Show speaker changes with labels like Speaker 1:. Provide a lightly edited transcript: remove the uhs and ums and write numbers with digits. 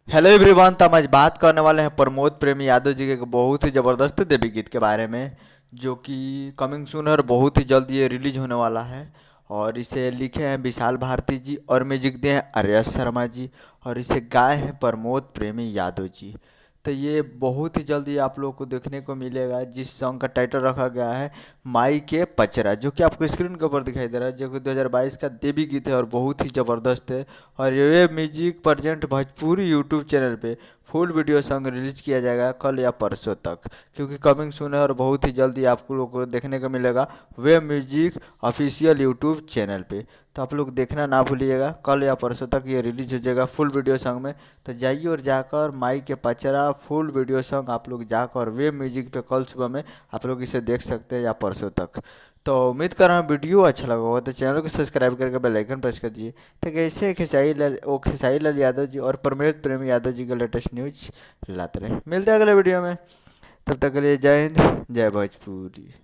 Speaker 1: Hello everyone. तो हम आज बात करने वाले हैं प्रमोद प्रेमी यादव जी के एक बहुत ही ज़बरदस्त देवी गीत के बारे में, जो कि कमिंग सून है और बहुत ही जल्द ये रिलीज होने वाला है। और इसे लिखे हैं विशाल भारती जी और म्यूजिक दिए हैं आर्यस शर्मा जी और इसे गाए हैं प्रमोद प्रेमी यादव जी। तो ये बहुत ही जल्दी आप लोगों को देखने को मिलेगा, जिस सॉन्ग का टाइटल रखा गया है माई के पचरा, जो कि आपको स्क्रीन के ऊपर दिखाई दे रहा है, जो कि 2022 का देवी गीत है और बहुत ही ज़बरदस्त है। और ये music present Bhojpuri YouTube channel पे फुल वीडियो सॉन्ग रिलीज किया जाएगा कल या परसों तक, क्योंकि कमिंग सून है और बहुत ही जल्दी आप लोग को देखने को मिलेगा वे म्यूजिक ऑफिशियल यूट्यूब चैनल पे। तो आप लोग देखना ना भूलिएगा, कल या परसों तक ये रिलीज हो जाएगा फुल वीडियो सॉन्ग में। तो जाइए और जाकर माई के पचरा फुल वीडियो सॉन्ग आप लोग जाकर वे म्यूजिक पे कल सुबह में आप लोग इसे देख सकते हैं या परसों तक। तो उम्मीद कर रहा हूँ वीडियो अच्छा लगा होगा, तो चैनल को सब्सक्राइब करके बेल आइकन प्रेस कर दीजिए ताकि ऐसे खेसारी लाल यादव जी और प्रमोद प्रेमी यादव जी का लेटेस्ट न्यूज लाते रहे। मिलते हैं अगले वीडियो में, तब तक के लिए जय हिंद जय भोजपुरी।